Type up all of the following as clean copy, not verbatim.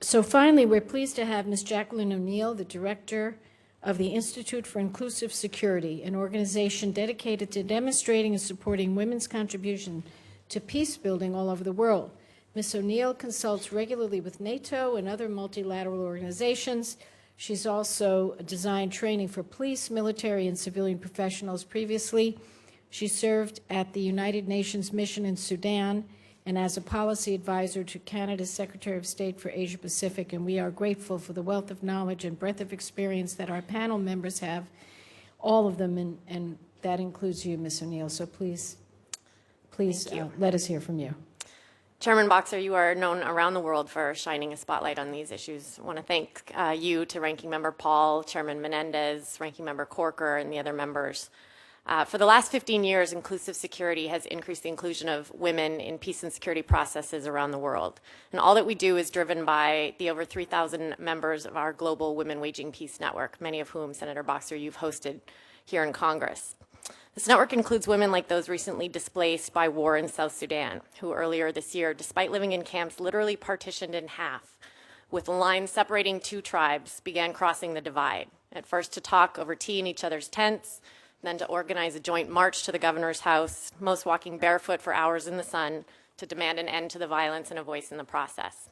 So finally, we're pleased to have Ms. Jacqueline O'Neill, the Director of the Institute for Inclusive Security, an organization dedicated to demonstrating and supporting women's contribution to peace building all over the world. Ms. O'Neill consults regularly with NATO and other multilateral organizations. She's also designed training for police, military, and civilian professionals previously. She served at the United Nations mission in Sudan and as a policy advisor to Canada's Secretary of State for Asia Pacific, and we are grateful for the wealth of knowledge and breadth of experience that our panel members have, all of them, and that includes you, Ms. O'Neill. So please let us hear from you. Chairman Boxer, you are known around the world for shining a spotlight on these issues. I want to thank you to Ranking Member Paul, Chairman Menendez, Ranking Member Corker, and the other members. For the last 15 years, inclusive security has increased the inclusion of women in peace and security processes around the world. And all that we do is driven by the over 3,000 members of our global Women Waging Peace Network, many of whom, Senator Boxer, you've hosted here in Congress. This network includes women like those recently displaced by war in South Sudan, who earlier this year, despite living in camps literally partitioned in half, with a line separating two tribes, began crossing the divide, at first to talk over tea in each other's tents, then to organize a joint march to the governor's house, most walking barefoot for hours in the sun to demand an end to the violence and a voice in the process.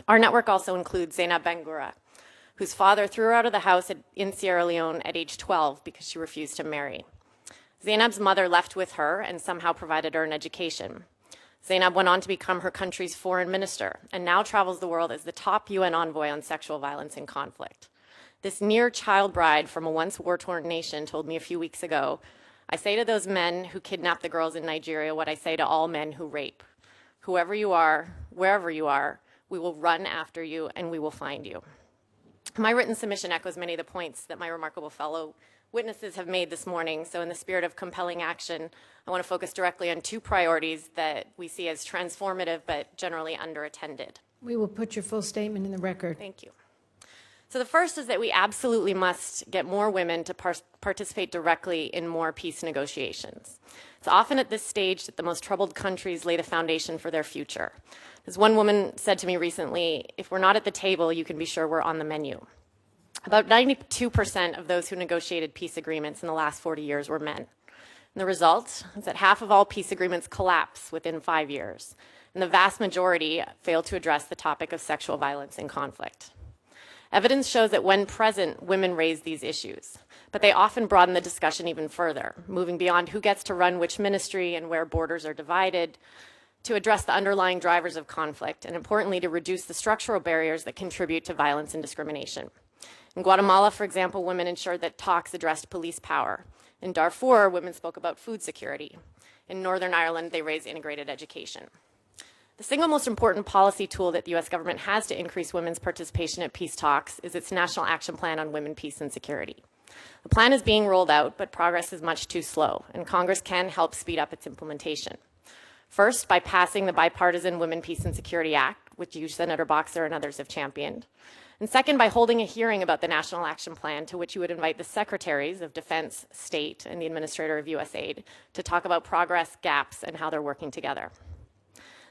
Our network also includes Zainab Bangura, whose father threw her out of the house in Sierra Leone at age 12 because she refused to marry. Zainab's mother left with her and somehow provided her an education. Zainab went on to become her country's foreign minister and now travels the world as the top UN envoy on sexual violence and conflict. This near child bride from a once war-torn nation told me a few weeks ago, "I say to those men who kidnap the girls in Nigeria what I say to all men who rape. Whoever you are, wherever you are, we will run after you and we will find you." My written submission echoes many of the points that my remarkable fellow witnesses have made this morning. So in the spirit of compelling action, I want to focus directly on two priorities that we see as transformative but generally underattended. We will put your full statement in the record. Thank you. So the first is that we absolutely must get more women to participate directly in more peace negotiations. It's often at this stage that the most troubled countries lay the foundation for their future. As one woman said to me recently, "If we're not at the table, you can be sure we're on the menu." About 92% of those who negotiated peace agreements in the last 40 years were men. And the result is that half of all peace agreements collapse within 5 years, and the vast majority fail to address the topic of sexual violence and conflict. Evidence shows that when present, women raise these issues, but they often broaden the discussion even further, moving beyond who gets to run which ministry and where borders are divided, to address the underlying drivers of conflict, and importantly, to reduce the structural barriers that contribute to violence and discrimination. In Guatemala, for example, women ensured that talks addressed police power. In Darfur, women spoke about food security. In Northern Ireland, they raised integrated education. The single most important policy tool that the U.S. government has to increase women's participation at peace talks is its National Action Plan on Women, Peace, and Security. The plan is being rolled out, but progress is much too slow, and Congress can help speed up its implementation. First, by passing the Bipartisan Women, Peace, and Security Act, which you, Senator Boxer, and others have championed. And second, by holding a hearing about the National Action Plan to which you would invite the Secretaries of Defense, State, and the Administrator of USAID to talk about progress, gaps, and how they're working together.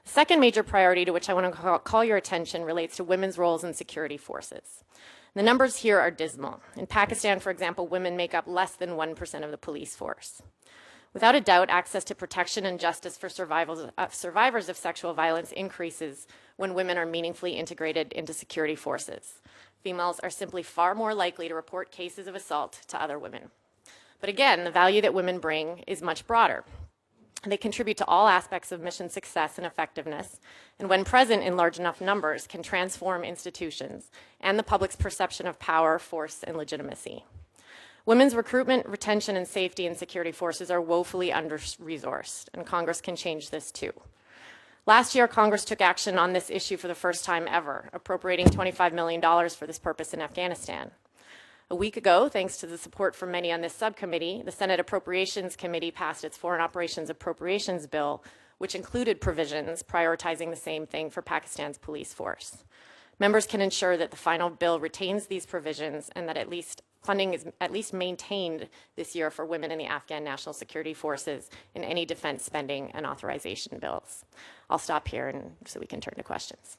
The second major priority to which I want to call your attention relates to women's roles in security forces. The numbers here are dismal. In Pakistan, for example, women make up less than 1% of the police force. Without a doubt, access to protection and justice for survivors of sexual violence increases when women are meaningfully integrated into security forces. Females are simply far more likely to report cases of assault to other women. But again, the value that women bring is much broader. They contribute to all aspects of mission success and effectiveness, and when present in large enough numbers, can transform institutions and the public's perception of power, force, and legitimacy. Women's recruitment, retention, and safety in security forces are woefully under-resourced, and Congress can change this too. Last year, Congress took action on this issue for the first time ever, appropriating $25 million for this purpose in Afghanistan. A week ago, thanks to the support from many on this subcommittee, the Senate Appropriations Committee passed its Foreign Operations Appropriations Bill, which included provisions prioritizing the same thing for Pakistan's police force. Members can ensure that the final bill retains these provisions and that funding is at least maintained this year for women in the Afghan National Security Forces in any defense spending and authorization bills. I'll stop here so we can turn to questions.